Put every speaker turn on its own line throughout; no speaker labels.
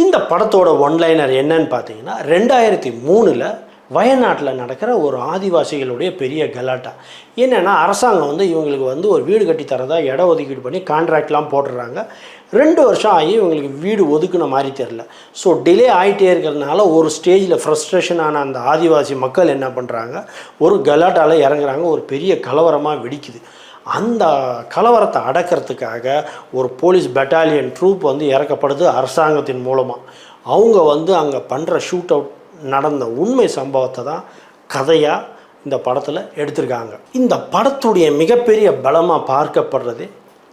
இந்த படத்தோட ஒன்லைனர் என்னன்னு பார்த்தீங்கன்னா 2003ல் வயநாட்டில் நடக்கிற ஒரு ஆதிவாசிகளுடைய பெரிய கலாட்டா. என்னென்னா அரசாங்கம் இவங்களுக்கு ஒரு வீடு கட்டி தரதா இடம் ஒதுக்கீடு பண்ணி கான்ட்ராக்ட்லாம் போட்டுடுறாங்க. 2 வருஷம் ஆகி இவங்களுக்கு வீடு ஒதுக்குன மாதிரி தெரில. ஸோ டிலே ஆகிட்டே இருக்கிறதுனால ஒரு ஸ்டேஜில் ஃப்ரஸ்ட்ரேஷனான அந்த ஆதிவாசி மக்கள் என்ன பண்ணுறாங்க, ஒரு கலாட்டாவில் இறங்குறாங்க. ஒரு பெரிய கலவரமாக வெடிக்குது. அந்த கலவரத்தை அடக்கிறதுக்காக ஒரு போலீஸ் பெட்டாலியன் ட்ரூப் இறக்கப்படுது அரசாங்கத்தின் மூலமாக. அவங்க அங்கே பண்ணுற ஷூட் அவுட் நடந்த உண்மை சம்பவத்தை தான் கதையாக இந்த படத்தில் எடுத்திருக்காங்க. இந்த படத்துடைய மிகப்பெரிய பலமாக பார்க்கப்படுறது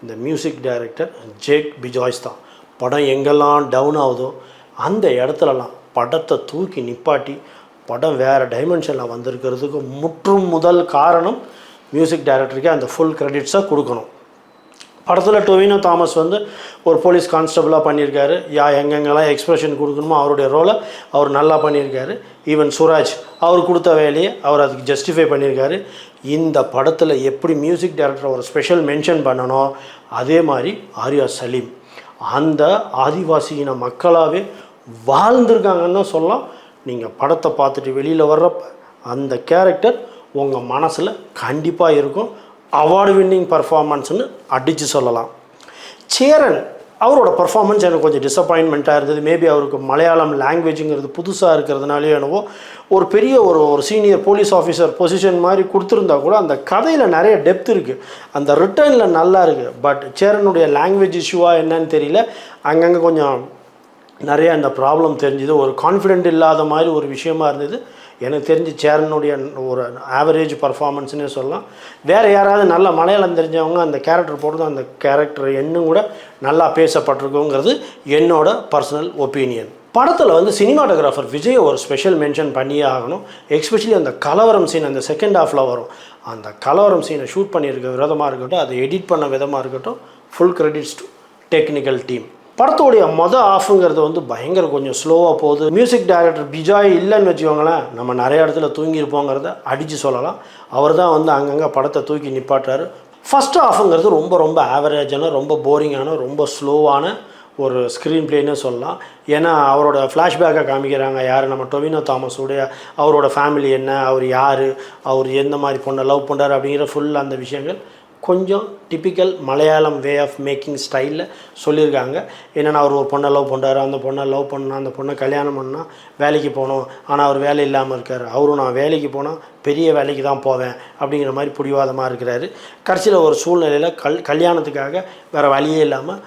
இந்த மியூசிக் டைரக்டர் ஜேக் பிஜாய்ஸ் தான். படம் எங்கெல்லாம் டவுன் ஆகுதோ அந்த இடத்துலலாம் படத்தை தூக்கி நிப்பாட்டி படம் வேறு டைமென்ஷனில் வந்திருக்கிறதுக்கு முற்றும் முதல் காரணம் மியூசிக் டைரக்டருக்கு அந்த ஃபுல் கிரெடிட்ஸை கொடுக்கணும். படத்தில் டொவினோ தாமஸ் ஒரு போலீஸ் கான்ஸ்டபிளாக பண்ணியிருக்காரு. எங்கெங்கெல்லாம் எக்ஸ்ப்ரெஷன் கொடுக்கணுமோ அவருடைய ரோலை அவர் நல்லா பண்ணியிருக்காரு. ஈவன் சுராஜ் அவர் கொடுத்த வேலையை அவர் அதுக்கு ஜஸ்டிஃபை பண்ணியிருக்காரு. இந்த படத்தில் எப்படி மியூசிக் டைரக்டர் ஒரு ஸ்பெஷல் மென்ஷன் பண்ணணும், அதே மாதிரி ஆர்யா சலீம் அந்த ஆதிவாசியின மக்களாகவே வாழ்ந்திருக்காங்கன்னு தான் சொல்லலாம். நீங்கள் படத்தை பார்த்துட்டு வெளியில் வர்றப்ப அந்த கேரக்டர் உங்கள் மனசில் கண்டிப்பாக இருக்கும். அவார்டு வின்னிங் பர்ஃபார்மன்ஸ்னு அடித்து சொல்லலாம். சேரன் அவரோட பர்ஃபார்மன்ஸ் எனக்கு கொஞ்சம் டிசப்பாயின்மெண்ட்டாக இருந்தது. மேபி அவருக்கு மலையாளம் லாங்குவேஜுங்கிறது புதுசாக இருக்கிறதுனாலே என்னவோ ஒரு பெரிய ஒரு சீனியர் போலீஸ் ஆஃபீஸர் பொசிஷன் மாதிரி கொடுத்துருந்தா கூட அந்த கதையில் நிறைய டெப்த் இருக்குது, அந்த ரிட்டர்னில் நல்லா இருக்குது. பட் சேரனுடைய லாங்குவேஜ் இஷ்யூவாக என்னன்னு தெரியல, அங்கங்கே கொஞ்சம் நிறைய அந்த ப்ராப்ளம் தெரிஞ்சுது. ஒரு கான்ஃபிடென்ட் இல்லாத மாதிரி ஒரு விஷயமா இருந்தது. எனக்கு தெரிஞ்சு சேரனுடைய ஒரு ஆவரேஜ் பர்ஃபார்மன்ஸ்னே சொல்லலாம். வேறு யாராவது நல்ல மலையாளம் தெரிஞ்சவங்க அந்த கேரக்டர் போடுறது அந்த கேரக்டர் இன்னும் கூட நல்லா பேசப்பட்டிருக்குங்கிறது என்னோட பர்சனல் ஒப்பீனியன். படத்தில் சினிமாட்டோகிராஃபர் விஜய் ஒரு ஸ்பெஷல் மென்ஷன் பண்ணியே ஆகணும். எஸ்பெஷலி அந்த கலவரம் சீன் அந்த செகண்ட் ஹாஃபில் வரும். அந்த கலவரம் சீனை ஷூட் பண்ணியிருக்க விதமாக இருக்கட்டும், அதை எடிட் பண்ண விதமாக இருக்கட்டும், full credits to technical team. படத்தோடைய ஆஃபுங்கிறது பயங்கர கொஞ்சம் ஸ்லோவாக போகுது. மியூசிக் டைரக்டர் பிஜாய் இல்லைன்னு வச்சுக்கோங்களேன், நம்ம நிறைய இடத்துல தூங்கியிருப்போங்கிறத அடித்து சொல்லலாம். அவர் தான் அங்கங்கே படத்தை தூக்கி நிப்பாட்டுறாரு. ஃபஸ்ட் ஆஃபுங்கிறது ரொம்ப ஆவரேஜான, ரொம்ப போரிங்கான, ரொம்ப ஸ்லோவான ஒரு ஸ்க்ரீன் பிளேன்னு சொல்லலாம். ஏன்னா அவரோட ஃப்ளாஷ்பேக்கை காமிக்கிறாங்க. யார் நம்ம டொவினோ தாமஸுடைய அவரோட ஃபேமிலி என்ன, அவர் யார், அவர் எந்த மாதிரி பொண்ணை லவ் பண்ணுறாரு அப்படிங்கிற ஃபுல் அந்த விஷயங்கள் கொஞ்சம் typical Malayalam way of making ஸ்டைலில் சொல்லியிருக்காங்க. என்னென்னா அவர் ஒரு பொண்ணை லவ் பண்ணுறாரு, அந்த பொண்ணை லவ் பண்ணால் அந்த பொண்ணை கல்யாணம் பண்ணால் வேலைக்கு போகணும், ஆனால் அவர் வேலை இல்லாமல் இருக்கார். அவரும் நான் வேலைக்கு போனால் பெரிய வேலைக்கு தான் போவேன் அப்படிங்கிற மாதிரி பிடிவாதமாக இருக்கிறாரு. கடைசியில் ஒரு சூழ்நிலையில் கல்யாணத்துக்காக வேறு வழியே இல்லாமல்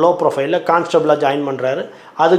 லோ ப்ரொஃபைலில் கான்ஸ்டபிளாக ஜாயின் பண்ணுறாரு. அதுக்கு